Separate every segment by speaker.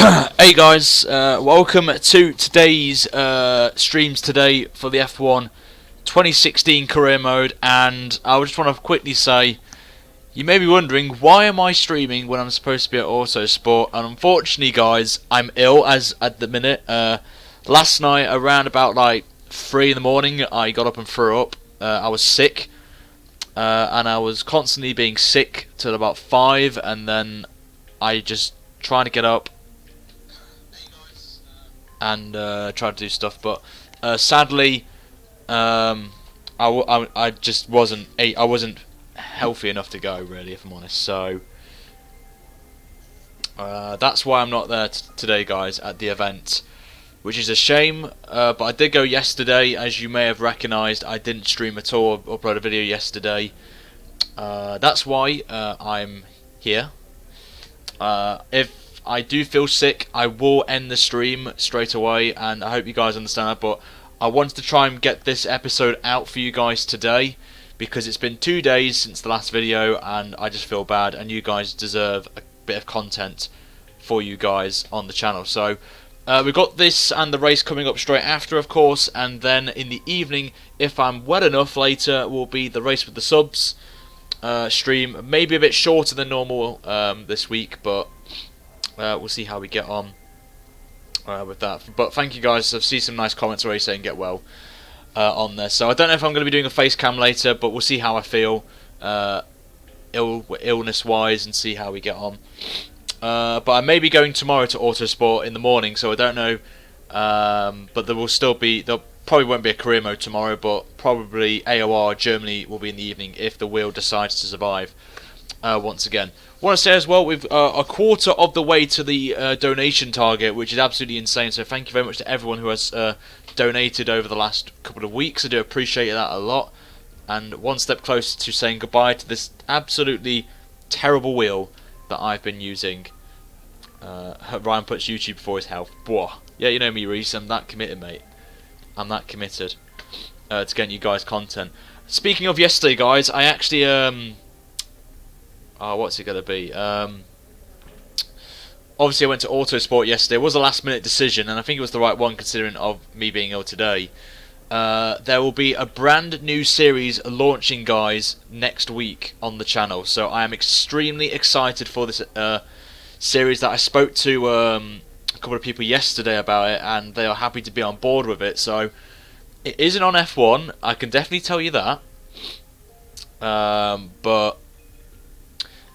Speaker 1: Hey guys, welcome to today's streams today for the F1 2016 career mode, and I just want to quickly say, you may be wondering, why am I streaming when I'm supposed to be at Autosport? And unfortunately guys, I'm ill as at the minute. Last night around about like 3 in the morning I got up and threw up. I was sick, and I was constantly being sick till about 5, and then I just trying to get up and try to do stuff, but sadly, I just wasn't healthy enough to go, really, if I'm honest. So that's why I'm not there today, guys, at the event, which is a shame. But I did go yesterday, as you may have recognised. I didn't stream at all, or upload a video yesterday. That's why I'm here. If I do feel sick, I will end the stream straight away, and I hope you guys understand that, but I wanted to try and get this episode out for you guys today, because it's been 2 days since the last video, and I just feel bad, and you guys deserve a bit of content for you guys on the channel. So we've got this and the race coming up straight after, of course, and then in the evening, if I'm well enough later, will be the race with the subs stream. Maybe a bit shorter than normal this week, but we'll see how we get on with that. But thank you guys. I've seen some nice comments already saying get well on there. So I don't know if I'm going to be doing a face cam later, but we'll see how I feel illness wise and see how we get on. But I may be going tomorrow to Autosport in the morning, so I don't know. But there will still be, there probably won't be a career mode tomorrow, but probably AOR Germany will be in the evening if the wheel decides to survive once again. Want to say as well, we've a quarter of the way to the donation target, which is absolutely insane. So thank you very much to everyone who has donated over the last couple of weeks. I do appreciate that a lot. And one step closer to saying goodbye to this absolutely terrible wheel that I've been using. Ryan puts YouTube before his health. Bwah. Yeah, you know me, Reese. I'm that committed, mate. I'm that committed to getting you guys content. Speaking of yesterday, guys, I actually what's it going to be? Obviously, I went to Autosport yesterday. It was a last-minute decision, and I think it was the right one considering of me being ill today. There will be a brand new series launching, guys, next week on the channel. So I am extremely excited for this series that I spoke to a couple of people yesterday about it, and they are happy to be on board with it. So it isn't on F1, I can definitely tell you that. But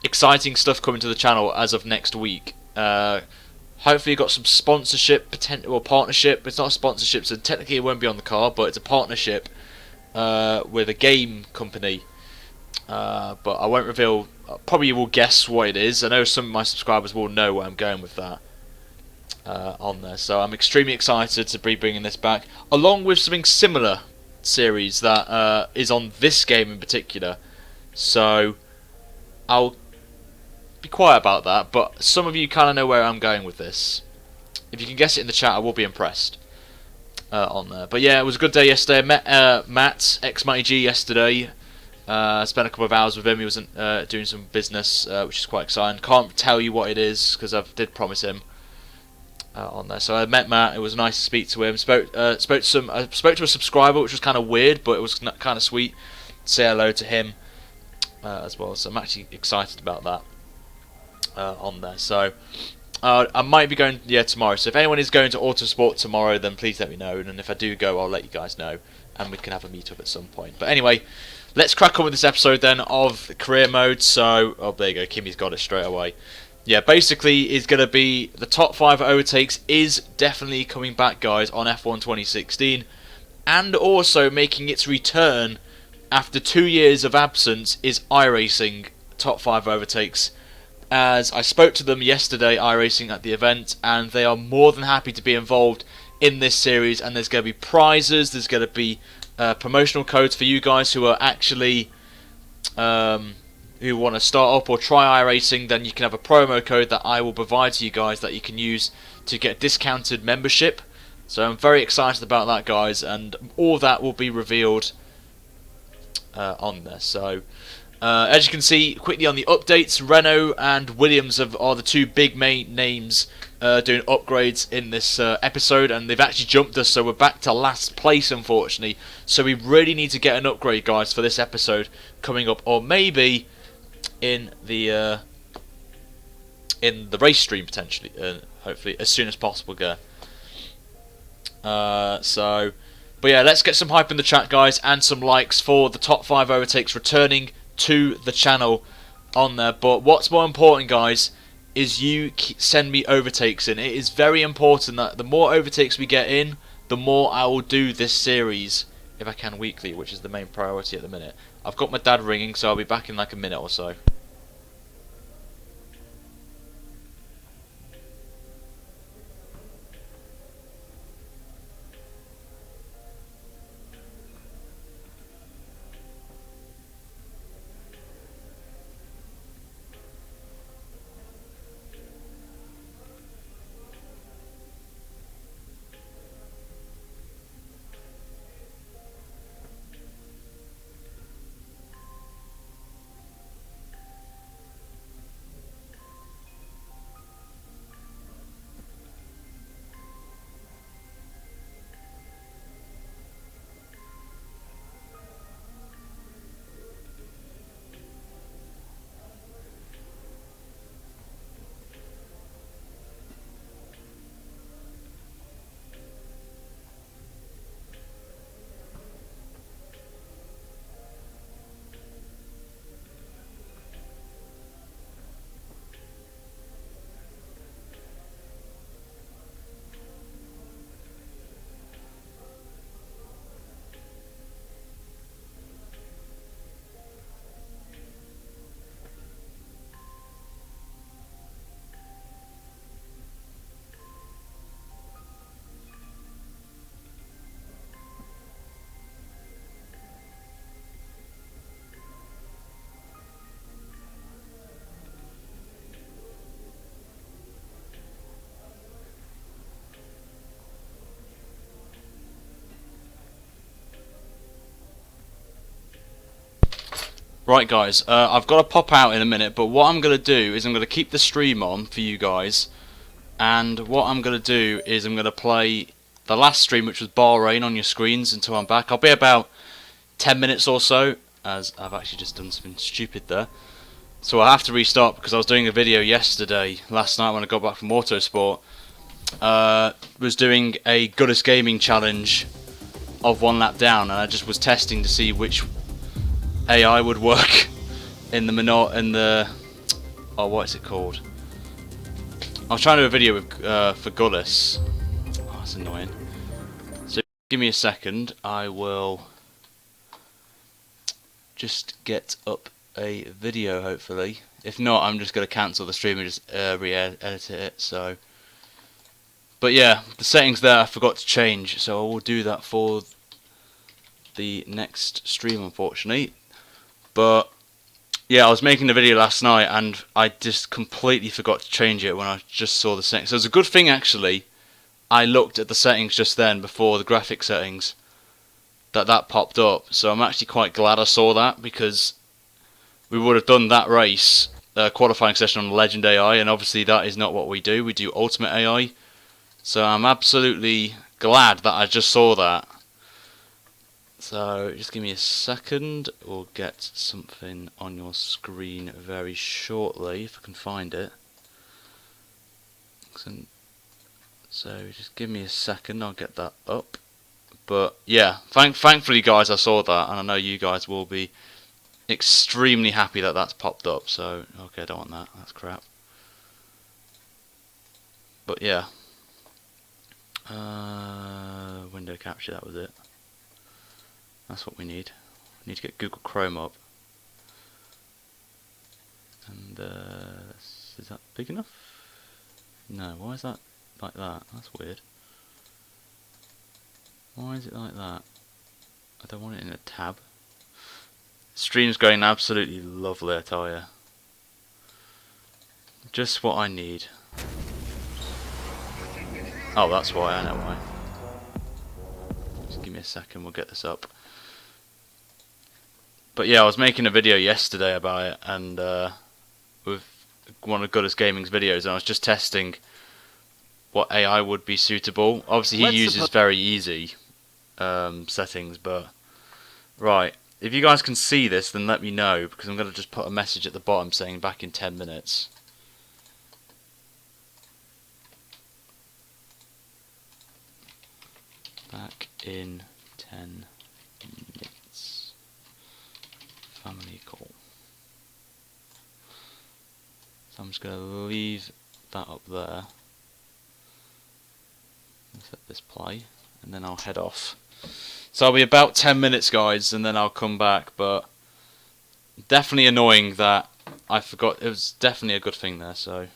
Speaker 1: exciting stuff coming to the channel as of next week. Hopefully got some sponsorship, potential partnership. It's not a sponsorship, so technically it won't be on the car, but it's a partnership with a game company. But I won't reveal. Probably you will guess what it is. I know some of my subscribers will know where I'm going with that on there. So I'm extremely excited to be bringing this back, along with something similar series that is on this game in particular. So I'll be quiet about that, but some of you kind of know where I'm going with this. If you can guess it in the chat, I will be impressed on there. But yeah, it was a good day yesterday. I met Matt, ex-Mighty G, yesterday. Spent a couple of hours with him. He was doing some business, which is quite exciting. Can't tell you what it is because I did promise him on there. So I met Matt. It was nice to speak to him. Spoke to a subscriber, which was kind of weird, but it was kind of sweet to say hello to him as well. So I'm actually excited about that. On there, so I might be going tomorrow. So if anyone is going to Autosport tomorrow, then please let me know, and if I do go, I'll let you guys know, and we can have a meet up at some point. But anyway, let's crack on with this episode then of career mode. So there you go, Kimmy's got it straight away. Yeah, basically is going to be the top 5 overtakes is definitely coming back, guys, on F1 2016, and also making its return after 2 years of absence is iRacing top 5 overtakes. As I spoke to them yesterday, iRacing, at the event, and they are more than happy to be involved in this series, and there's going to be prizes, there's going to be promotional codes for you guys who are actually who want to start up or try iRacing. Then you can have a promo code that I will provide to you guys that you can use to get discounted membership. So I'm very excited about that, guys, and all that will be revealed on there. So as you can see quickly on the updates, Renault and Williams are the two big main names doing upgrades in this episode, and they've actually jumped us, so we're back to last place, unfortunately. So we really need to get an upgrade, guys, for this episode coming up, or maybe in the race stream potentially, hopefully as soon as possible, guys. But yeah, let's get some hype in the chat, guys, and some likes for the top 5 overtakes returning to the channel on there. But what's more important, guys, is you send me overtakes in. It is very important that the more overtakes we get in, the more I will do this series, if I can, weekly, which is the main priority at the minute. I've got my dad ringing, so I'll be back in like a minute or so. Right, guys, I've got to pop out in a minute, but what I'm going to do is I'm going to keep the stream on for you guys, and what I'm going to do is I'm going to play the last stream, which was Bahrain, on your screens until I'm back. I'll be about 10 minutes or so, as I've actually just done something stupid there. So I have to restart because I was doing a video last night when I got back from Autosport. Was doing a Goodest Gaming challenge of 1 lap down, and I just was testing to see which AI would work in the oh, what is it called? I was trying to do a video with for Gullis. Oh, that's annoying. So give me a second. I will just get up a video, hopefully. If not, I'm just going to cancel the stream and just re-edit it. So, but yeah, the settings there I forgot to change, so I will do that for the next stream, unfortunately. But yeah, I was making the video last night and I just completely forgot to change it when I just saw the settings. So it's a good thing, actually, I looked at the settings just then before the graphic settings, that popped up. So I'm actually quite glad I saw that, because we would have done that race qualifying session on Legend AI, and obviously that is not what we do. We do Ultimate AI. So I'm absolutely glad that I just saw that. So just give me a second, we'll get something on your screen very shortly, if I can find it. So just give me a second, I'll get that up. But yeah, thankfully, guys, I saw that, and I know you guys will be extremely happy that that's popped up. So okay, I don't want that, that's crap. But yeah, window capture, that was it. That's what we need. We need to get Google Chrome up. And is that big enough? No, why is that like that? That's weird. Why is it like that? I don't want it in a tab. Stream's going absolutely lovely, I tell you. Just what I need. Oh, that's why, I know why. Just give me a second, we'll get this up. But yeah, I was making a video yesterday about it, and with one of Goodest Gaming's videos, and I was just testing what AI would be suitable. Obviously, he uses very easy settings, but right. If you guys can see this, then let me know, because I'm going to just put a message at the bottom saying back in 10 minutes. Back in 10 minutes. Family call. So I'm just going to leave that up there. Let this play, and then I'll head off. So I'll be about 10 minutes, guys, and then I'll come back. But definitely annoying that I forgot. It was definitely a good thing there. So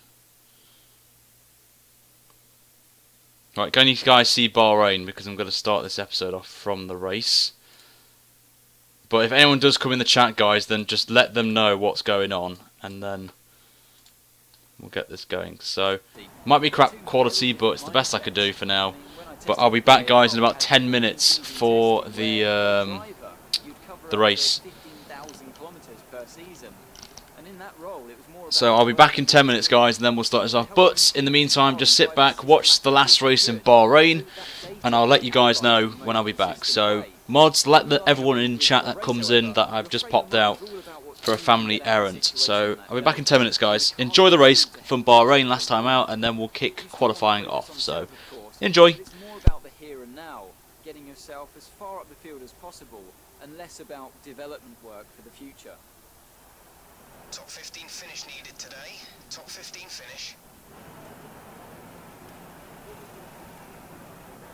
Speaker 1: right, can you guys see Bahrain? Because I'm going to start this episode off from the race. But if anyone does come in the chat, guys, then just let them know what's going on, and then we'll get this going. So might be crap quality, but it's the best I could do for now. But I'll be back, guys, in about 10 minutes for the race. So I'll be back in 10 minutes, guys, and then we'll start this off. But in the meantime, just sit back, watch the last race in Bahrain, and I'll let you guys know when I'll be back. So mods, let everyone in chat that comes in that I've just popped out for a family errand. So I'll be back in 10 minutes, guys. Enjoy the race from Bahrain last time out, and then we'll kick qualifying off. So enjoy.
Speaker 2: Getting yourself as far up the field as possible and less about development work for the future.
Speaker 3: Top 15 finish needed today. Top 15 finish.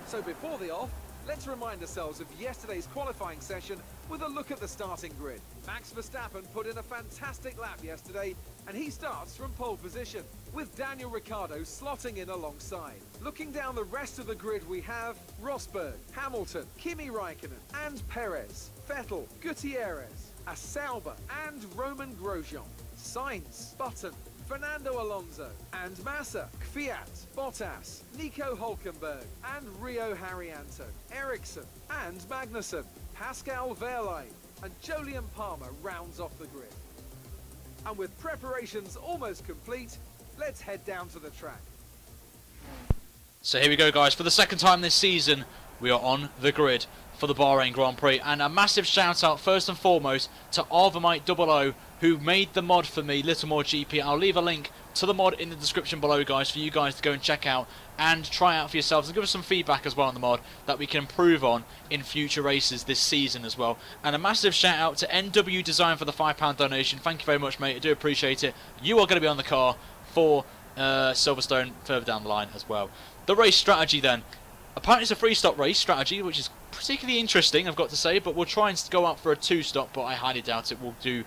Speaker 4: So before the off, let's remind ourselves of yesterday's qualifying session with a look at the starting grid. Max Verstappen put in a fantastic lap yesterday, and he starts from pole position, with Daniel Ricciardo slotting in alongside. Looking down the rest of the grid, we have Rosberg, Hamilton, Kimi Raikkonen, and Perez, Vettel, Gutierrez, Sauber, and Roman Grosjean, Sainz, Button, Fernando Alonso, and Massa, Kvyat, Bottas, Nico Hulkenberg, and Rio Haryanto, Ericsson, and Magnussen, Pascal Wehrlein, and Jolyon Palmer rounds off the grid. And with preparations almost complete, let's head down to the track.
Speaker 1: So here we go, guys. For the second time this season, we are on the grid for the Bahrain Grand Prix. And a massive shout out, first and foremost, to Arvamite00, who made the mod for me, Little More GP. I'll leave a link to the mod in the description below, guys, for you guys to go and check out and try out for yourselves, and give us some feedback as well on the mod that we can improve on in future races this season as well. And a massive shout out to NW Design for the £5 donation. Thank you very much, mate. I do appreciate it. You are going to be on the car for Silverstone further down the line as well. The race strategy then. Apparently it's a three-stop race strategy, which is particularly interesting, I've got to say, but we'll try and go out for a two-stop, but I highly doubt it. We'll do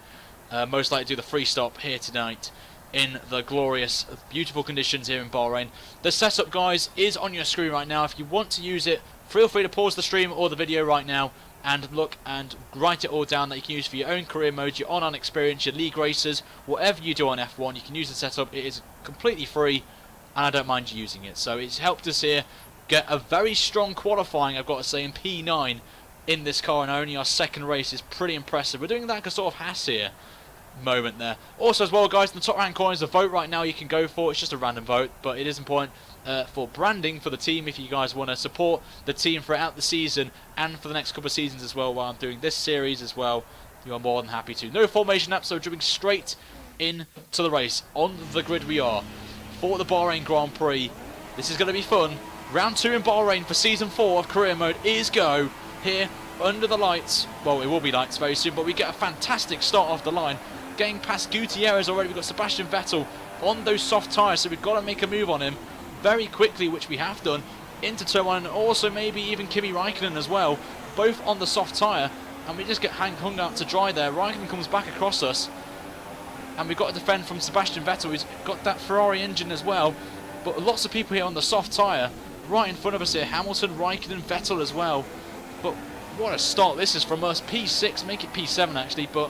Speaker 1: most likely do the three-stop here tonight in the glorious, beautiful conditions here in Bahrain. The setup, guys, is on your screen right now. If you want to use it, feel free to pause the stream or the video right now and look and write it all down that you can use for your own career mode, your on experience, your league races, whatever you do on F1. You can use the setup. It is completely free, and I don't mind you using it. So it's helped us here get a very strong qualifying, I've got to say, in P9 in this car, and only our second race is pretty impressive. We're doing that like a sort of Haas here moment there. Also as well, guys, in the top rank coins, the vote right now you can go for, it's just a random vote, but it is important for branding for the team if you guys want to support the team throughout the season and for the next couple of seasons as well while I'm doing this series as well. You are more than happy to. No formation app, so jumping straight into the race. On the grid we are for the Bahrain Grand Prix. This is going to be fun. Round 2 in Bahrain for Season 4 of Career Mode is go. Here, under the lights. Well, it will be lights very soon, but we get a fantastic start off the line. Getting past Gutierrez already. We've got Sebastian Vettel on those soft tyres, so we've got to make a move on him very quickly, which we have done, into turn 1, and also maybe even Kimi Raikkonen as well, both on the soft tyre, and we just get hung out to dry there. Raikkonen comes back across us, and we've got to defend from Sebastian Vettel, who's got that Ferrari engine as well, but lots of people here on the soft tyre. Right in front of us here, Hamilton, Raikkonen, Vettel as well. But what a start this is from us. P6, make it P7 actually, but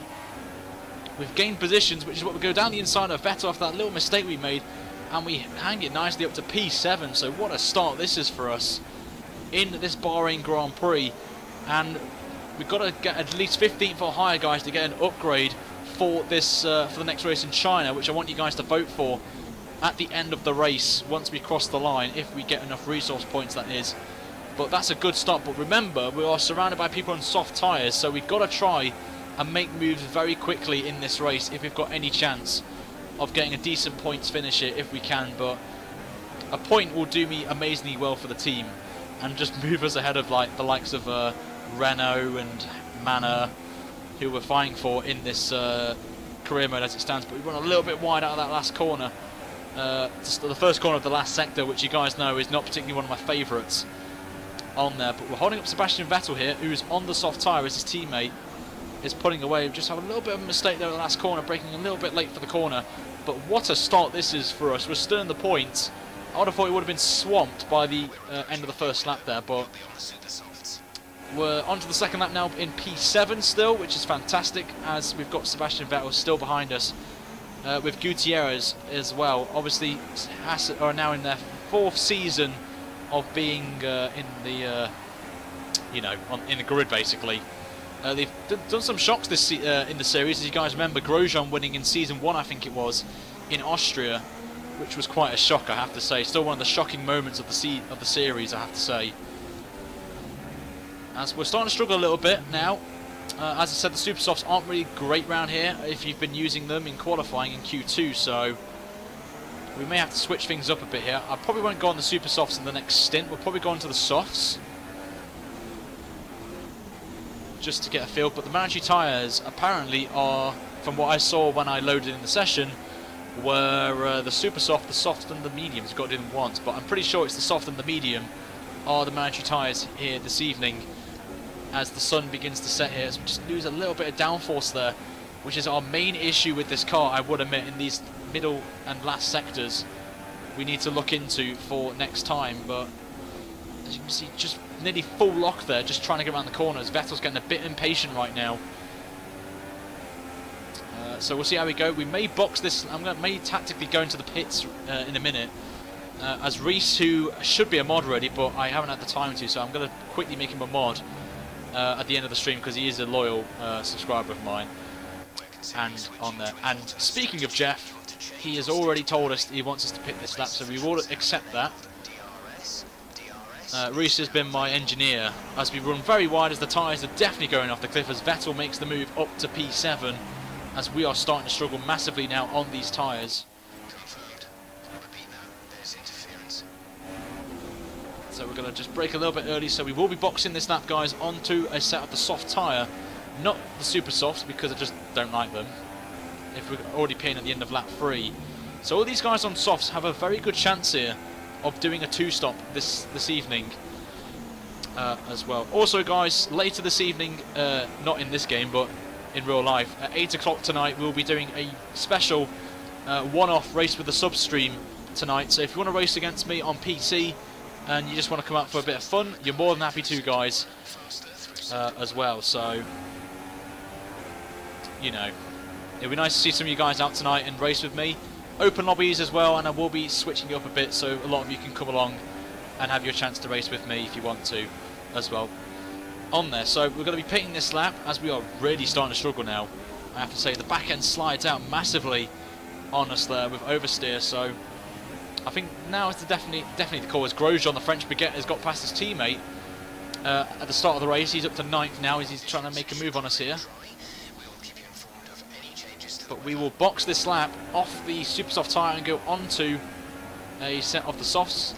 Speaker 1: we've gained positions, which is what we go down the inside of Vettel after that little mistake we made, and we hang it nicely up to P7. So what a start this is for us in this Bahrain Grand Prix, and we've got to get at least 15th or higher, guys, to get an upgrade for this for the next race in China, which I want you guys to vote for at the end of the race once we cross the line, if we get enough resource points, that is. But that's a good start. But remember, we are surrounded by people on soft tyres, so we've got to try and make moves very quickly in this race if we've got any chance of getting a decent points finish here, if we can. But a point will do me amazingly well for the team and just move us ahead of like the likes of Renault and Manor, who we're fighting for in this career mode as it stands. But we run a little bit wide out of that last corner. The first corner of the last sector, which you guys know is not particularly one of my favourites on there. But we're holding up Sebastian Vettel here, who's on the soft tyre as his teammate is pulling away. We just have a little bit of a mistake there at the last corner, braking a little bit late for the corner. But what a start this is for us. We're still in the points. I would have thought it would have been swamped by the end of the first lap there, but we're on to the second lap now in P7 still, which is fantastic, as we've got Sebastian Vettel still behind us, with Gutierrez as well. Obviously, are now in their 4th season of being in the, in the grid basically. They've done some shocks this in the series, as you guys remember. Grosjean winning in season 1, I think it was, in Austria, which was quite a shock, I have to say. Still one of the shocking moments of the series, I have to say. As we're starting to struggle a little bit now. As I said, the Super Softs aren't really great round here if you've been using them in qualifying in Q2, so we may have to switch things up a bit here. I probably won't go on the Super Softs in the next stint. We'll probably go on to the Softs, just to get a feel. But the mandatory tyres apparently are, from what I saw when I loaded in the session, were the Super Soft, the Soft and the Medium. You've got to do them once, but I'm pretty sure it's the Soft and the Medium are the mandatory tyres here this evening, as the sun begins to set here. So we just lose a little bit of downforce there, which is our main issue with this car, I would admit, in these middle and last sectors we need to look into for next time. But as you can see, just nearly full lock there, just trying to get around the corners. Vettel's getting a bit impatient right now. So we'll see how we go. We may box this. May tactically go into the pits in a minute. As Reese, who should be a mod already, but I haven't had the time to, so I'm going to quickly make him a mod at the end of the stream, because he is a loyal subscriber of mine and on there. And speaking of Jeff, he has already told us he wants us to pit this lap, so we will accept that. Reese has been my engineer as we run very wide, as the tyres are definitely going off the cliff, as Vettel makes the move up to P7, as we are starting to struggle massively now on these tyres. So we're going to just brake a little bit early, so we will be boxing this lap, guys, onto a set of the soft tyre, not the super softs, because I just don't like them, if we're already paying at the end of lap 3. So all these guys on softs have a very good chance here of doing a 2-stop this evening as well. Also, guys, later this evening, not in this game, but in real life, at 8 o'clock tonight, we'll be doing a special one-off race with the sub stream tonight. So if you want to race against me on PC and you just want to come out for a bit of fun, you're more than happy to, guys, as well. So, you know, it'll be nice to see some of you guys out tonight and race with me. Open lobbies as well, and I will be switching it up a bit, so a lot of you can come along and have your chance to race with me if you want to as well on there. So we're going to be pitting this lap, as we are really starting to struggle now. I have to say, the back end slides out massively on us there with oversteer, so I think now is definitely the call, as Grosjean, the French baguette, has got past his teammate at the start of the race. He's up to 9th now, as he's trying to make a move on us here. But we will box this lap off the super soft tyre and go onto a set of the softs.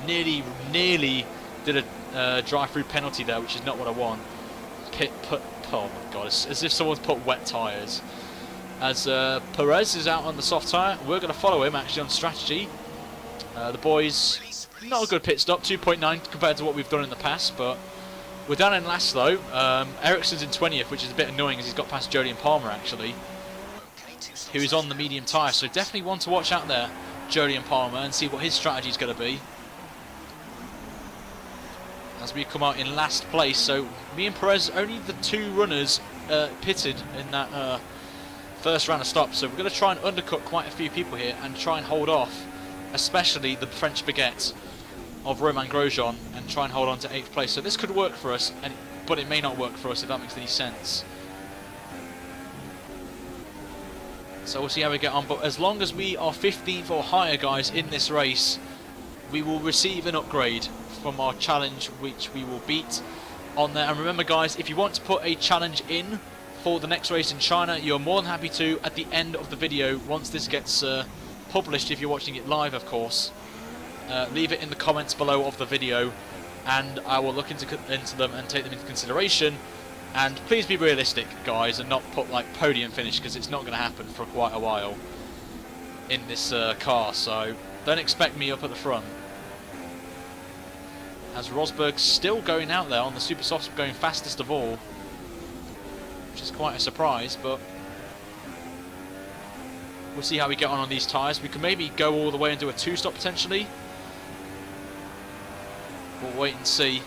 Speaker 1: Nearly did a drive-through penalty there, which is not what I want. Oh my god, it's as if someone's put wet tyres. As Perez is out on the soft tyre, we're going to follow him actually on strategy. The boys, not a good pit stop, 2.9 compared to what we've done in the past, but we're down in last though. Ericsson's in 20th, which is a bit annoying as he's got past Jody and Palmer actually, who is on the medium tyre. So definitely one to watch out there, Jody and Palmer, and see what his strategy is going to be as we come out in last place. So me and Perez, only the 2 runners pitted in that first round of stops. So we're going to try and undercut quite a few people here and try and hold off, especially the French baguette of Romain Grosjean, and try and hold on to 8th place. So this could work for us, but it may not work for us, if that makes any sense. So we'll see how we get on. But as long as we are 15th or higher, guys, in this race, we will receive an upgrade from our challenge, which we will beat on there. And remember, guys, if you want to put a challenge in for the next race in China, you're more than happy to at the end of the video, once this gets published, if you're watching it live, of course. Leave it in the comments below of the video, and I will look into them and take them into consideration. And please be realistic, guys, and not put like podium finish, because it's not going to happen for quite a while in this car. So don't expect me up at the front. As Rosberg's still going out there on the super softs, going fastest of all, which is quite a surprise, but we'll see how we get on these tyres. We can maybe go all the way and do a two-stop potentially. We'll wait and see.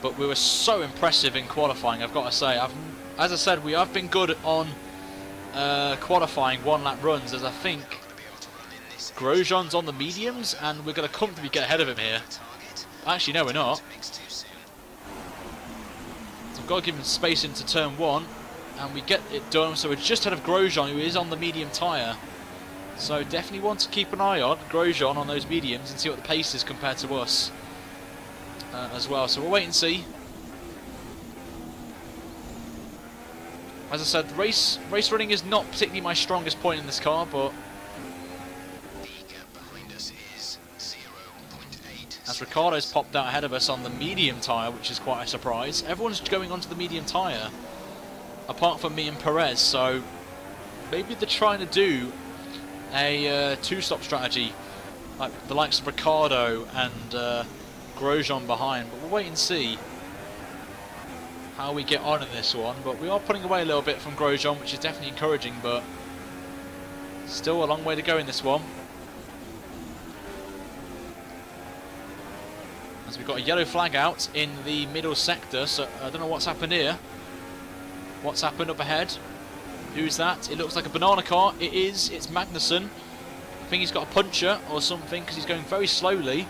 Speaker 1: But we were so impressive in qualifying, I've got to say. As I said, we have been good on qualifying one-lap runs, as I think Grosjean's on the mediums, and we're going to comfortably get ahead of him here. Actually, no, we're not. So we've got to give him space into turn 1, and we get it done. So we're just ahead of Grosjean, who is on the medium tyre. So definitely want to keep an eye on Grosjean on those mediums and see what the pace is compared to us. As well, so we'll wait and see. As I said, race running is not particularly my strongest point in this car, but
Speaker 3: The gap behind us is 0.8.
Speaker 1: as Ricciardo's popped out ahead of us on the medium tyre, which is quite a surprise. Everyone's going onto the medium tyre, apart from me and Perez, so maybe they're trying to do a two-stop strategy, like the likes of Ricciardo and Grosjean behind, but we'll wait and see how we get on in this one. But we are pulling away a little bit from Grosjean, which is definitely encouraging, but still a long way to go in this one. As we've got a yellow flag out in the middle sector, so I don't know what's happened here. What's happened up ahead? Who's that? It looks like a banana car. It is. It's Magnussen. I think he's got a puncher or something, because he's going very slowly.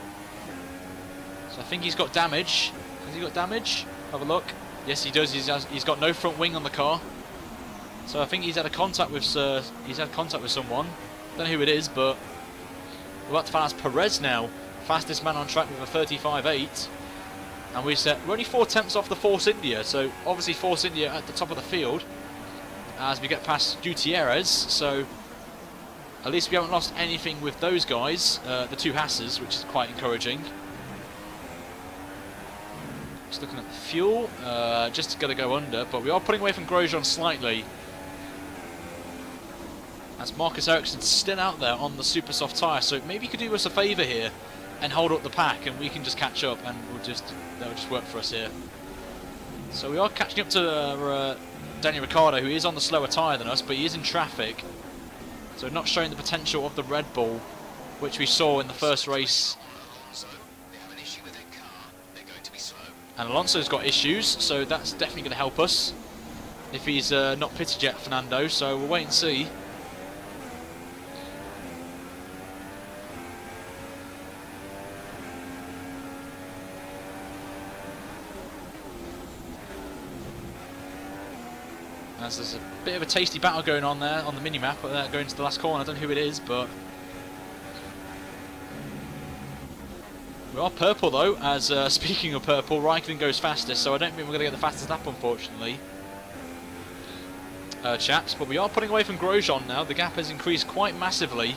Speaker 1: So I think he's got damage. Has he got damage? Have a look. Yes, he does. He's got no front wing on the car. So I think he's had contact with someone. Don't know who it is, but we're about to find out Perez now, fastest man on track with a 35.8. And we're only 4 tenths off the Force India. So obviously Force India at the top of the field as we get past Gutierrez. So at least we haven't lost anything with those guys, the two Hasses, which is quite encouraging. Just looking at the fuel, just going to go under, but we are putting away from Grosjean slightly. As Marcus Ericsson's still out there on the super soft tyre, so maybe he could do us a favour here and hold up the pack, and we can just catch up, and that'll just work for us here. So we are catching up to Daniel Ricciardo, who is on the slower tyre than us, but he is in traffic, so not showing the potential of the Red Bull, which we saw in the first race. And Alonso's got issues, so that's definitely going to help us if he's not pitted yet, Fernando. So we'll wait and see. As there's a bit of a tasty battle going on there on the mini-map, going to the last corner. I don't know who it is, but we are purple though, as speaking of purple, Raikkonen goes fastest, so I don't think we're going to get the fastest lap, unfortunately, chaps. But we are putting away from Grosjean now. The gap has increased quite massively,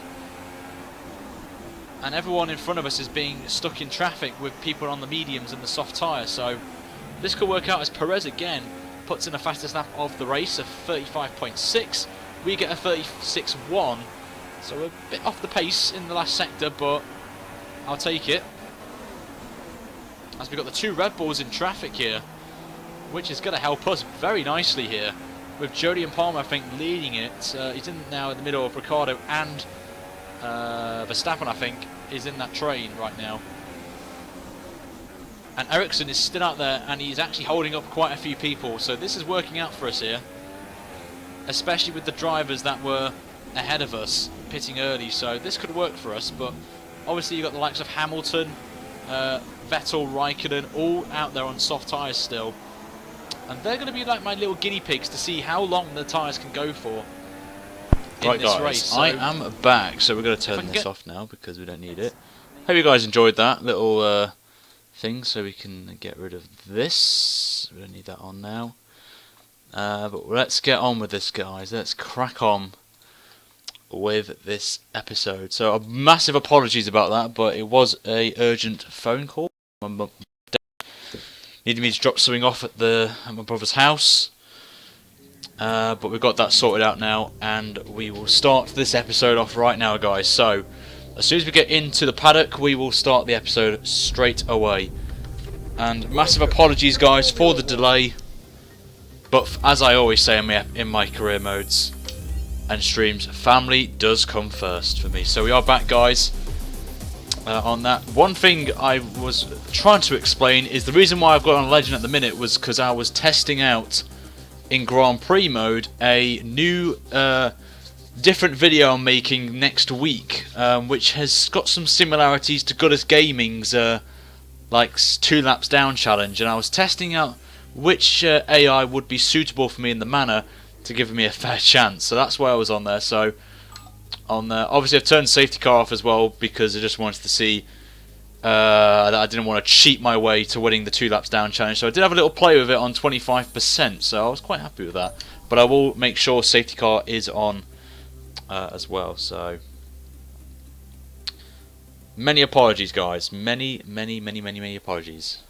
Speaker 1: and everyone in front of us is being stuck in traffic with people on the mediums and the soft tyre. So this could work out, as Perez again puts in the fastest lap of the race of 35.6. We get a 36.1, so we're a bit off the pace in the last sector, but I'll take it. As we've got the two Red Bulls in traffic here, which is going to help us very nicely here, with Jody and Palmer, I think, leading it. He's in now in the middle of Ricciardo and Verstappen, I think, is in that train right now. And Ericsson is still out there, and he's actually holding up quite a few people, so this is working out for us here, especially with the drivers that were ahead of us pitting early. So this could work for us, but obviously you've got the likes of Hamilton, Vettel, Raikkonen, all out there on soft tyres still. and they're going to be like my little guinea pigs to see how long the tyres can go for in
Speaker 5: Right,
Speaker 1: this
Speaker 5: guys,
Speaker 1: race. So
Speaker 5: I am back, so we're going to turn this
Speaker 1: get-
Speaker 5: off now because we don't need it. Hope you guys enjoyed that little thing, so we can get rid of this. We don't need that on now. But let's get on with this, guys. Let's crack on with this episode. So, massive apologies about that, but it was a urgent phone call. My mum needed me to drop something off at my brother's house. But we've got that sorted out now, and we will start this episode off right now, guys. So, as soon as we get into the paddock, we will start the episode straight away. And massive apologies, guys, for the delay. But as I always say in my career modes and streams, family does come first for me. So we are back, guys, on that. One thing I was trying to explain is the reason why I've got on Legend at the minute was because I was testing out in Grand Prix mode a new different video I'm making next week, which has got some similarities to Goodness Gaming's like 2 laps down challenge, and I was testing out which AI would be suitable for me in the manner to give me a fair chance. So that's why I was on there. So on there, obviously I've turned safety car off as well because I just wanted to see that I didn't want to cheat my way to winning the 2 laps down challenge. So I did have a little play with it on 25%, so I was quite happy with that. But I will make sure safety car is on as well. So many apologies, guys. Many apologies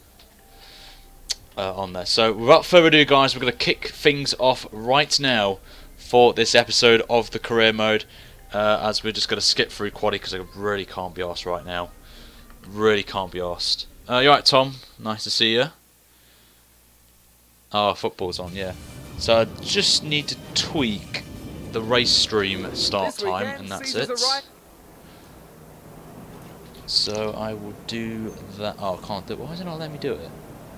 Speaker 5: on there. So without further ado, guys, we're going to kick things off right now for this episode of the career mode, as we're just going to skip through quali because I really can't be arsed right now. Really can't be arsed. You alright, Tom? Nice to see you. Oh, football's on, yeah. So I just need to tweak the race stream start time, and that's it. So I will do that. Oh, I can't do it. Why is it not letting me do it?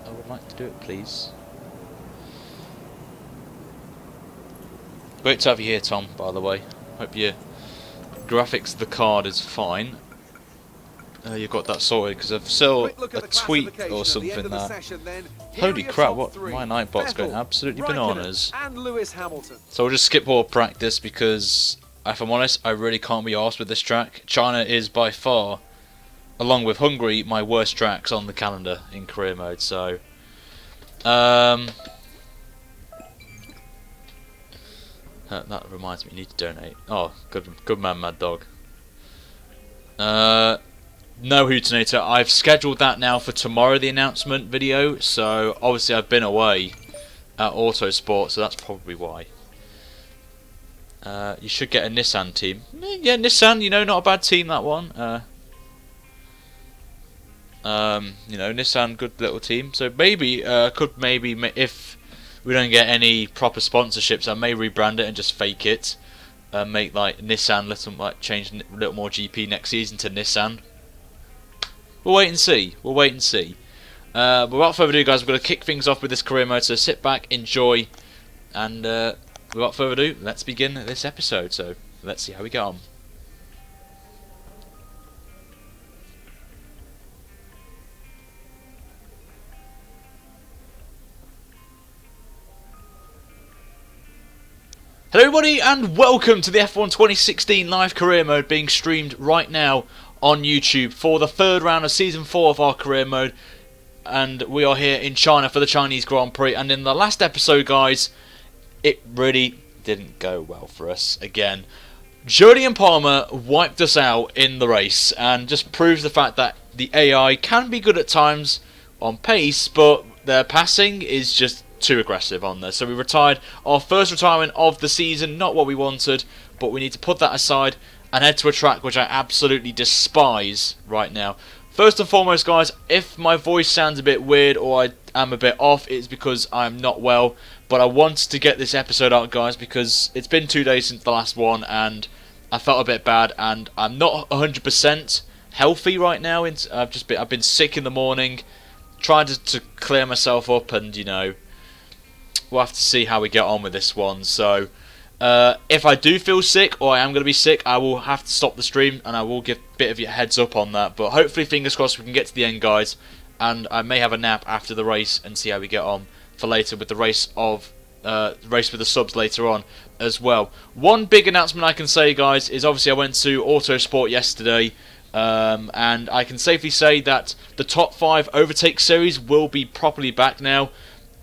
Speaker 5: I would like to do it, please. Great to have you here, Tom, by the way. Hope your graphics of the card is fine. You've got that sorted, because I've saw a tweet or something that... Holy crap, what? My Nightbot's going absolutely bananas. So we'll just skip all practice, because, if I'm honest, I really can't be arsed with this track. China is by far, along with Hungary, my worst tracks on the calendar in career mode, so... that reminds me, you need to donate. Oh, good man, Mad Dog. No Hootinator. I've scheduled that now for tomorrow, the announcement video, so obviously I've been away at Autosport, so that's probably why. You should get a Nissan team. Yeah, Nissan, you know, not a bad team, that one. You know, Nissan, good little team. So maybe, if we don't get any proper sponsorships, I may rebrand it and just fake it. Make like Nissan, change a little more GP next season to Nissan. We'll wait and see. But without further ado, guys, we're going to kick things off with this career mode. So sit back, enjoy, and without further ado, let's begin this episode. So let's see how we get on. Hello everybody and welcome to the F1 2016 live career mode being streamed right now on YouTube for the 3rd round of Season 4 of our career mode, and we are here in China for the Chinese Grand Prix. And in the last episode, guys, it really didn't go well for us again. Jody and Palmer wiped us out in the race and just proves the fact that the AI can be good at times on pace, but their passing is just too aggressive on there. So we retired our first retirement of the season. Not what we wanted, but we need to put that aside and head to a track which I absolutely despise right now. First and foremost, guys, if my voice sounds a bit weird or I am a bit off, it's because I'm not well. But I wanted to get this episode out, guys, because it's been 2 days since the last one and I felt a bit bad, and I'm not 100% healthy right now. I've been sick in the morning, tried to clear myself up, and you know, we'll have to see how we get on with this one. So if I do feel sick, or I am going to be sick, I will have to stop the stream and I will give a bit of a heads up on that. But hopefully, fingers crossed, we can get to the end, guys, and I may have a nap after the race and see how we get on
Speaker 1: for later with the race with the subs later on as well. One big announcement I can say, guys, is obviously I went to Autosport yesterday, and I can safely say that the top 5 overtake series will be properly back now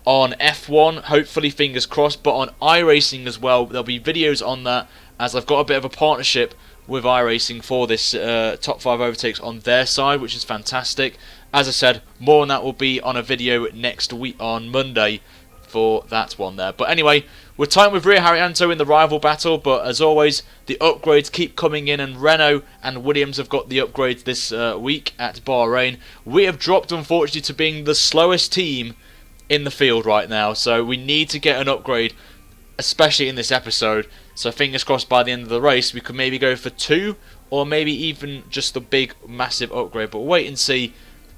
Speaker 1: on F1, hopefully, fingers crossed, but on iRacing as well. There'll be videos on that, as I've got a bit of a partnership with iRacing for this top 5 overtakes on their side, which is fantastic. As I said, more on that will be on a video next week on Monday for that one there. But anyway, we're tied with Ricciardo in the rival battle, but as always, the upgrades keep coming in, and Renault and Williams have got the upgrades this week at Bahrain. We have dropped, unfortunately, to being the slowest team in the field right now, so we need to get an upgrade, especially in this episode. So fingers crossed by the end of the race we could maybe go for 2, or maybe even just the big massive upgrade, but we'll wait and see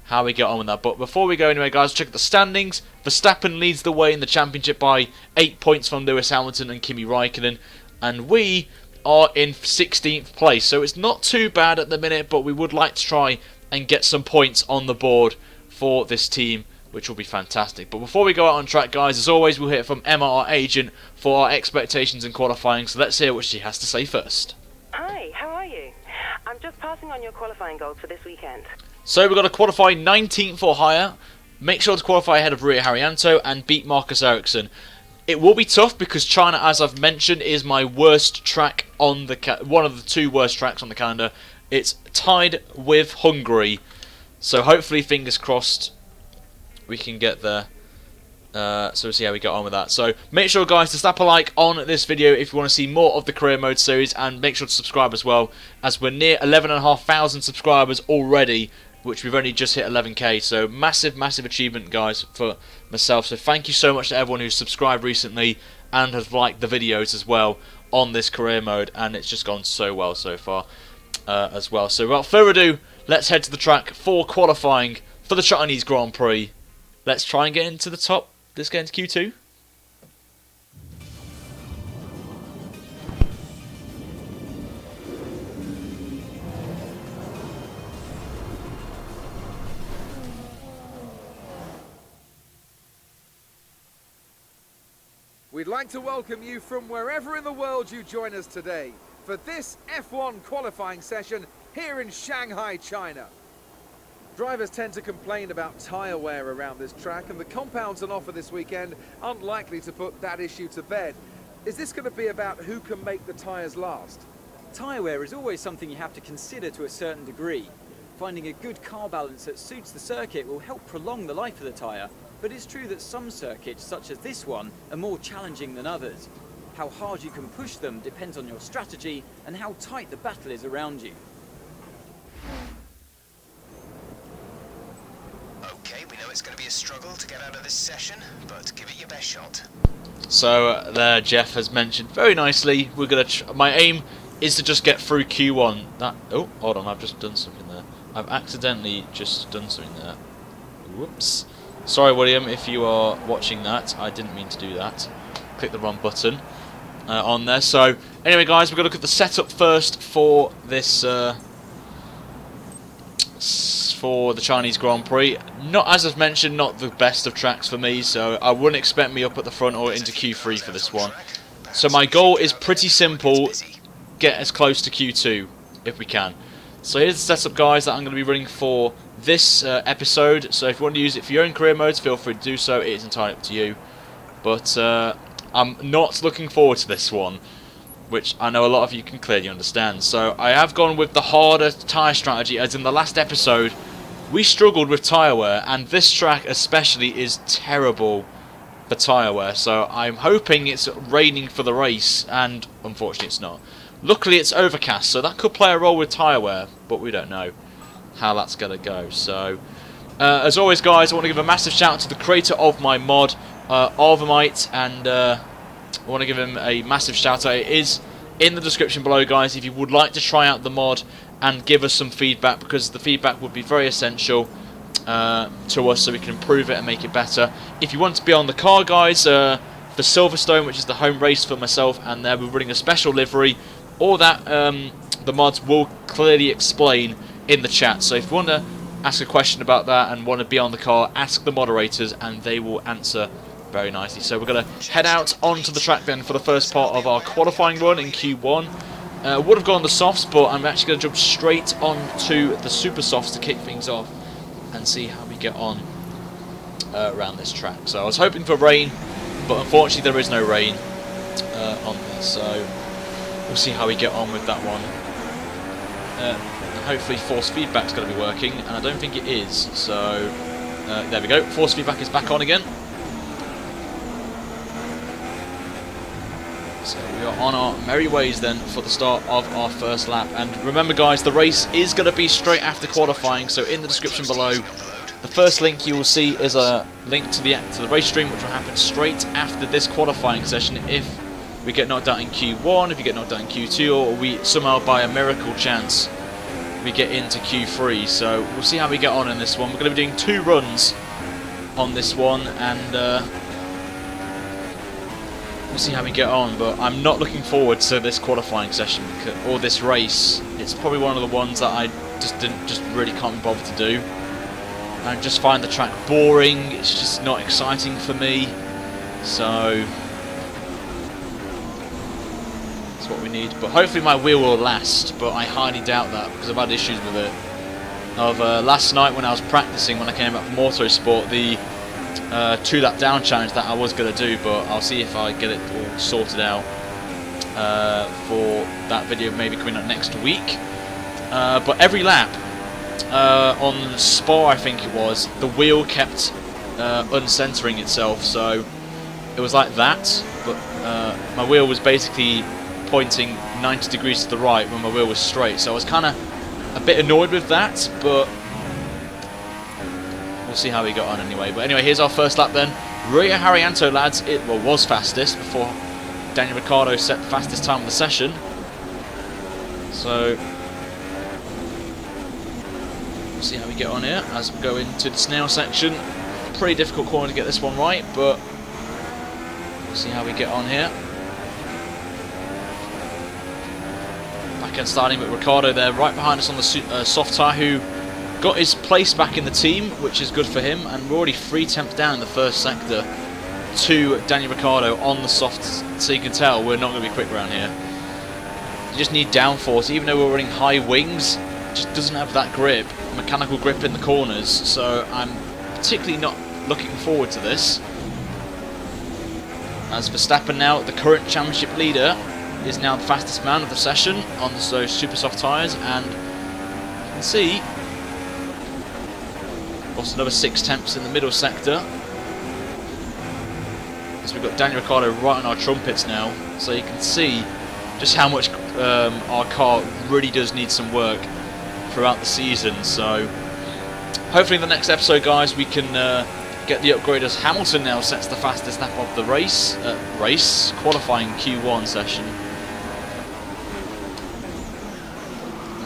Speaker 1: how we get on with that. But before we go anyway, guys, check out the standings. Verstappen leads the way in the championship by 8 points from Lewis Hamilton and Kimi Raikkonen, and we are in 16th place, so it's not too bad at the minute, but we would like to try and get some points on the board for this team, which will be fantastic. But before we go out on track, guys, as always, we'll hear from Emma, our agent, for our expectations in qualifying. So let's hear what she has to say first.
Speaker 6: Hi, how are you? I'm just passing on your qualifying goals for this weekend.
Speaker 1: So we've got to qualify 19th or higher. Make sure to qualify ahead of Ricciardo and beat Marcus Ericsson. It will be tough because China, as I've mentioned, is my worst track on the one of the 2 worst tracks on the calendar. It's tied with Hungary. So hopefully, fingers crossed, we can get there. So we'll see how we get on with that. So make sure, guys, to slap a like on this video if you want to see more of the career mode series, and make sure to subscribe as well, as we're near 11,500 subscribers already, which we've only just hit 11k. So massive achievement, guys, for myself. So thank you so much to everyone who's subscribed recently and has liked the videos as well on this career mode, and it's just gone so well so far as well. So without further ado, let's head to the track for qualifying for the Chinese Grand Prix. Let's try and get into the top. Let's get into Q2.
Speaker 4: We'd like to welcome you from wherever in the world you join us today for this F1 qualifying session here in Shanghai, China. Drivers tend to complain about tyre wear around this track, and the compounds on offer this weekend aren't likely to put that issue to bed. Is this going to be about who can make the tyres last?
Speaker 2: Tyre wear is always something you have to consider to a certain degree. Finding a good car balance that suits the circuit will help prolong the life of the tyre, but it's true that some circuits, such as this one, are more challenging than others. How hard you can push them depends on your strategy and how tight the battle is around you.
Speaker 3: Okay, we know it's going to be a struggle to get out of this session, but give it your best shot.
Speaker 1: So there, Jeff has mentioned very nicely. We're gonna. My aim is to just get through Q1. Oh, hold on, I've just done something there. I've accidentally just done something there. Whoops. Sorry, William, if you are watching that. I didn't mean to do that. Click the wrong button on there. So anyway, guys, we're gonna look at the setup first for this. For the Chinese Grand Prix. Not, as I've mentioned, not the best of tracks for me, so I wouldn't expect me up at the front or into Q3 for this one. So my goal is pretty simple, get as close to Q2 if we can. So here's the setup, guys, that I'm going to be running for this episode. So if you want to use it for your own career modes, feel free to do so, it is entirely up to you. But I'm not looking forward to this one, which I know a lot of you can clearly understand. So I have gone with the harder tyre strategy, as in the last episode we struggled with tyre wear, and this track especially is terrible for tyre wear. So I'm hoping it's raining for the race, and unfortunately it's not. Luckily it's overcast, so that could play a role with tyre wear, but we don't know how that's going to go. So as always, guys, I want to give a massive shout out to the creator of my mod, Arvamite, and I want to give him a massive shout out. It is in the description below, guys, if you would like to try out the mod and give us some feedback, because the feedback would be very essential to us so we can improve it and make it better. If you want to be on the car, guys, for Silverstone, which is the home race for myself, and we're running a special livery, all that the mods will clearly explain in the chat. So if you want to ask a question about that and want to be on the car, ask the moderators and they will answer very nicely. So we're going to head out onto the track then for the first part of our qualifying run in Q1. Would have gone the softs, but I'm actually going to jump straight onto the super softs to kick things off and see how we get on around this track. So I was hoping for rain, but unfortunately there is no rain on this, so we'll see how we get on with that one. And hopefully force feedback's going to be working, and I don't think it is, so there we go, force feedback is back on again. So we are on our merry ways then for the start of our first lap. And remember guys, the race is going to be straight after qualifying, so in the description below, the first link you will see is a link to the race stream, which will happen straight after this qualifying session if we get knocked out in Q1, if you get knocked out in Q2, or we somehow by a miracle chance we get into Q3. So we'll see how we get on in this one. We're going to be doing 2 runs on this one, and we'll see how we get on, but I'm not looking forward to this qualifying session or this race. It's probably one of the ones that I just really can't be bothered to do. I just find the track boring. It's just not exciting for me. So that's what we need. But hopefully my wheel will last. But I highly doubt that because I've had issues with it. Last night when I was practicing, when I came back from Autosport, the 2-lap down challenge that I was going to do, but I'll see if I get it all sorted out for that video maybe coming up next week. But every lap on Spa, I think it was, the wheel kept uncentering itself, so it was like that, but my wheel was basically pointing 90 degrees to the right when my wheel was straight, so I was kind of a bit annoyed with that, but we'll see how we got on anyway. But anyway, here's our first lap then. Ricciardo, lads, it was fastest before Daniel Ricciardo set the fastest time of the session. So we'll see how we get on here as we go into the snail section. Pretty difficult corner to get this one right, but we'll see how we get on here. Back end starting with Ricciardo there, right behind us on the soft tyre, who got his place back in the team, which is good for him, and we're already 3 tenths down in the first sector to Daniel Ricciardo on the softs, so you can tell we're not going to be quick around here. You just need downforce, even though we're running high wings, it just doesn't have that grip, mechanical grip in the corners, so I'm particularly not looking forward to this. As Verstappen now, the current championship leader, is now the fastest man of the session on those super soft tyres, and you can see lost another 6 tenths in the middle sector. So we've got Daniel Ricciardo right on our trumpets now, so you can see just how much our car really does need some work throughout the season. So hopefully in the next episode, guys, we can get the upgrade as Hamilton now sets the fastest lap of the race qualifying Q1 session.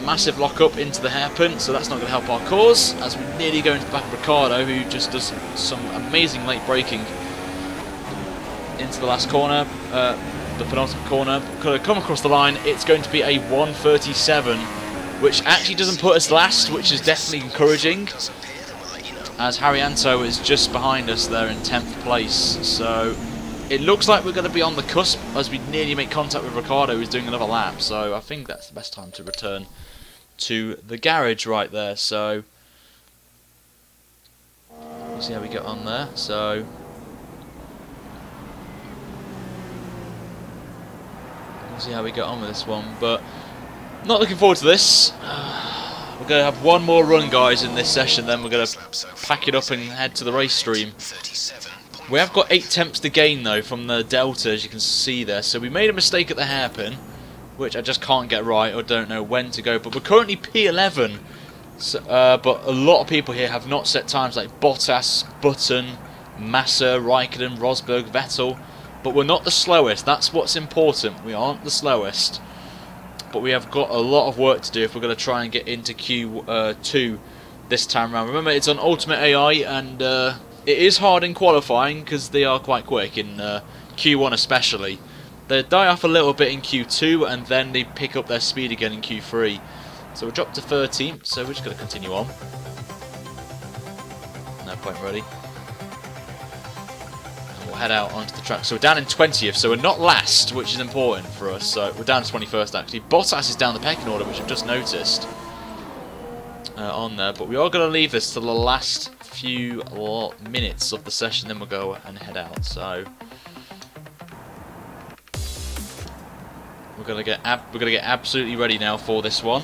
Speaker 1: Massive lock-up into the hairpin, so that's not going to help our cause, as we nearly go into the back of Ricciardo, who just does some amazing late braking into the last corner, the penultimate corner. Could have come across the line. It's going to be a 1:37, which actually doesn't put us last, which is definitely encouraging, as Ricciardo is just behind us there in 10th place. So it looks like we're going to be on the cusp as we nearly make contact with Ricciardo, who's doing another lap. So I think that's the best time to return to the garage right there. So we'll see how we get on there. So we'll see how we get on with this one, but not looking forward to this. We're going to have one more run, guys, in this session, then we're going to pack it up and head to the race stream. We have got 8 tenths to gain though from the delta, as you can see there, so we made a mistake at the hairpin, which I just can't get right or don't know when to go, but we're currently P11, so, but a lot of people here have not set times like Bottas, Button, Massa, Raikkonen, Rosberg, Vettel, but we're not the slowest. That's what's important. We aren't the slowest, but we have got a lot of work to do if we're going to try and get into Q2 this time around. Remember, it's on Ultimate AI, and it is hard in qualifying because they are quite quick in Q1 especially. They die off a little bit in Q2 and then they pick up their speed again in Q3. So we're dropped to 13th, so we're just going to continue on. No point ready. And we'll head out onto the track. So we're down in 20th, so we're not last, which is important for us. So we're down to 21st actually. Bottas is down the pecking order, which I've just noticed on there. But we are going to leave this to the last few minutes of the session, then we'll go and head out. So we're gonna get absolutely ready now for this one.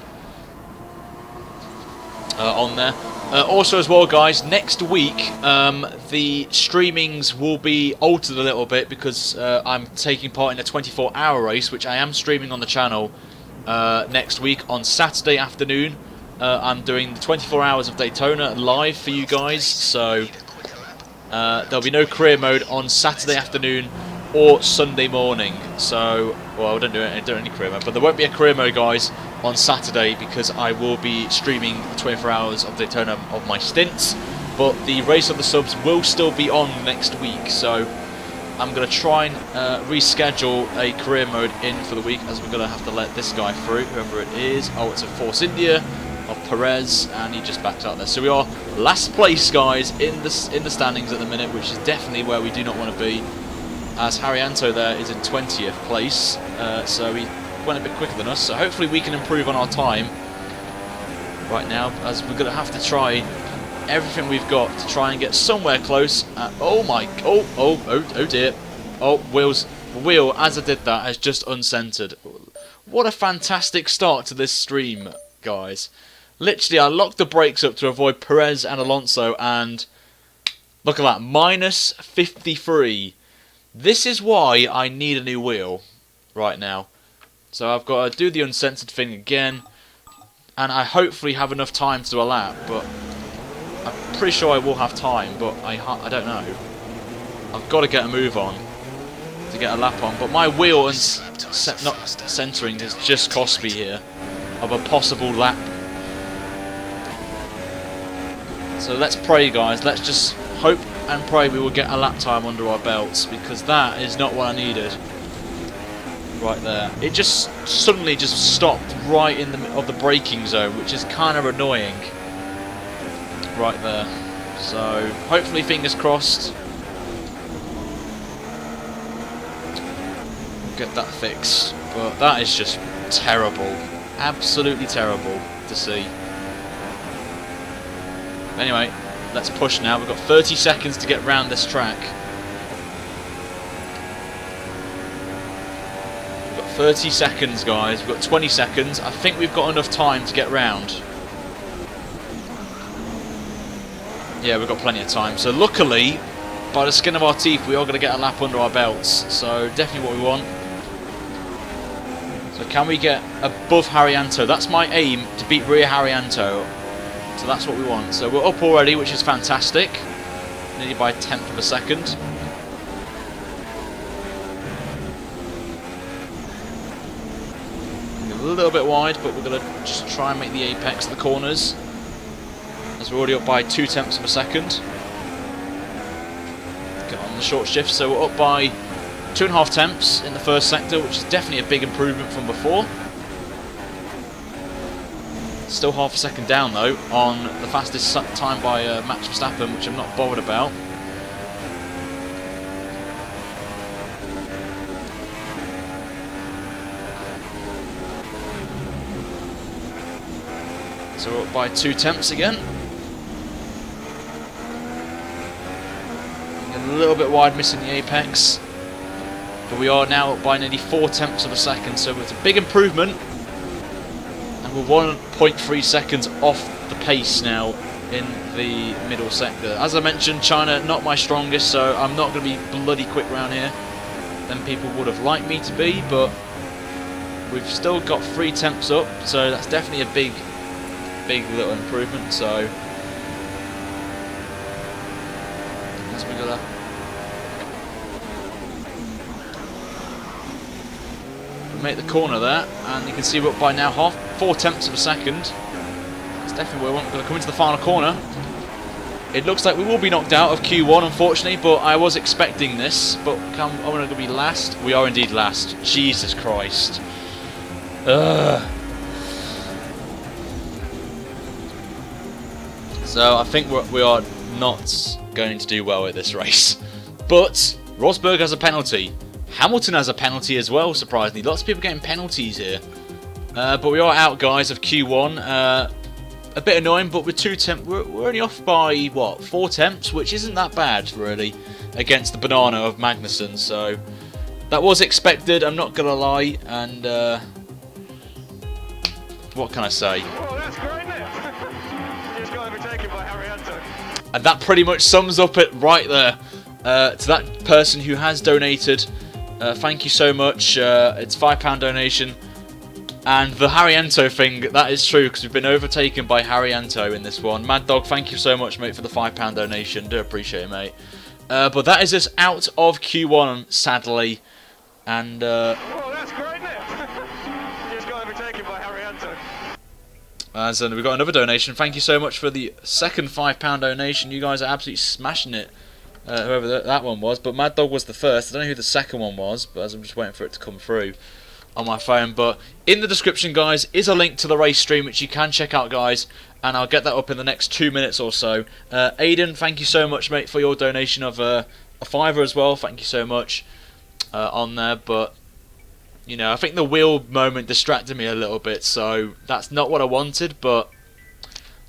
Speaker 1: On there. Also as well, guys, next week the streamings will be altered a little bit because I'm taking part in a 24-hour race, which I am streaming on the channel next week on Saturday afternoon. I'm doing the 24 hours of Daytona live for you guys, so there'll be no career mode on Saturday afternoon or Sunday morning. So, well, I don't do any career mode, but there won't be a career mode, guys, on Saturday because I will be streaming the 24 hours of Daytona of my stints. But the race of the subs will still be on next week, so I'm going to try and reschedule a career mode in for the week, as we're going to have to let this guy through, whoever it is. Oh, it's a Force India of Perez, and he just backed out there. So we are last place, guys, in the standings at the minute, which is definitely where we do not want to be, as Haryanto there is in 20th place, so he went a bit quicker than us, so hopefully we can improve on our time right now, as we're going to have to try everything we've got to try and get somewhere close. Oh dear. Oh, wheel, as I did that, has just uncentered. What a fantastic start to this stream, guys. Literally, I locked the brakes up to avoid Perez and Alonso, and look at that, minus 53. This is why I need a new wheel right now. So I've got to do the uncensored thing again, and I hopefully have enough time to do a lap, but I'm pretty sure I will have time, but I don't know. I've got to get a move on to get a lap on, but my wheel and not centering has just cost me here of a possible lap. So let's pray, guys. Let's just hope and pray we will get a lap time under our belts, because that is not what I needed. Right there. It just suddenly just stopped right in the braking zone, which is kind of annoying. Right there. So hopefully, fingers crossed, we'll get that fixed. But that is just terrible. Absolutely terrible to see. Anyway, let's push now. We've got 30 seconds to get round this track. We've got 30 seconds, guys. We've got 20 seconds. I think we've got enough time to get round. Yeah, we've got plenty of time. So luckily, by the skin of our teeth, we are going to get a lap under our belts. So definitely what we want. So can we get above Haryanto? That's my aim, to beat rear Haryanto. So that's what we want. So we're up already, which is fantastic. Nearly by a tenth of a second. A little bit wide, but we're going to just try and make the apex of the corners, as we're already up by 0.2 of a second. Get on the short shift, so we're up by 2.5 tenths in the first sector, which is definitely a big improvement from before. Still half a second down though on the fastest time by Max Verstappen, which I'm not bothered about. So we're up by 0.2 again. A little bit wide, missing the apex, but we are now up by nearly 0.4 of a second, so it's a big improvement. We're 1.3 seconds off the pace now in the middle sector. As I mentioned, China not my strongest, so I'm not going to be bloody quick round here than people would have liked me to be, but we've still got 0.3 up, so that's definitely a big little improvement. So as we got make the corner there, and you can see we're up by now 0.4 of a second. That's definitely where we're going to come into the final corner. It looks like we will be knocked out of Q1, unfortunately, but I was expecting this. But I'm going to be last. We are indeed last. Jesus Christ. Ugh. So I think we are not going to do well at this race, but Rosberg has a penalty. Hamilton has a penalty as well, surprisingly. Lots of people getting penalties here. But we are out, guys, of Q1. A bit annoying, but with 2 temps, we're only off by, what, 4 temps? Which isn't that bad, really, against the banana of Magnussen. So, that was expected, I'm not going to lie. And, what can I say?
Speaker 7: Oh, that's great, isn't it? Just got overtaken by Ricciardo.
Speaker 1: And that pretty much sums up it right there. To that person who has donated, thank you so much. It's £5 donation. And the Harriento thing, that is true, because we've been overtaken by Harriento in this one. Mad Dog, thank you so much, mate, for the £5 donation. Do appreciate it, mate. But that is us out of Q1, sadly. And,
Speaker 7: Oh, that's great, isn't it? Just got overtaken by Harriento.
Speaker 1: As we've got another donation. Thank you so much for the second £5 donation. You guys are absolutely smashing it. Whoever that one was. But Mad Dog was the first. I don't know who the second one was, but as I'm just waiting for it to come through on my phone. But in the description, guys, is a link to the race stream, which you can check out, guys. And I'll get that up in the next 2 minutes or so. Aiden, thank you so much, mate, for your donation of a £5 as well. Thank you so much on there. But, you know, I think the wheel moment distracted me a little bit. So that's not what I wanted, but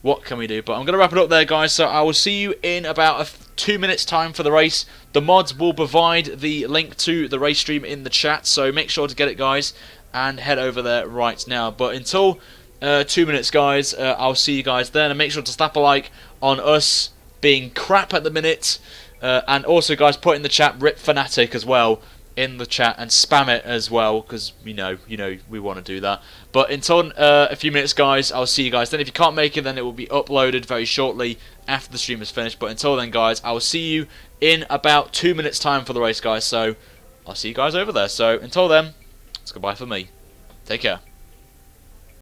Speaker 1: what can we do? But I'm going to wrap it up there, guys. So I will see you in about 2 minutes time for the race. The mods will provide the link to the race stream in the chat, so make sure to get it, guys, and head over there right now. But until 2 minutes, guys, I'll see you guys then, and make sure to slap a like on us being crap at the minute, and also, guys, put in the chat RIP Fanatec as well in the chat, and spam it as well, because you know we want to do that. But until a few minutes, guys, I'll see you guys then. If you can't make it, then it will be uploaded very shortly after the stream is finished. But until then, guys, I will see you in about 2 minutes time for the race, guys. So I'll see you guys over there. So until then, it's goodbye for me. Take care.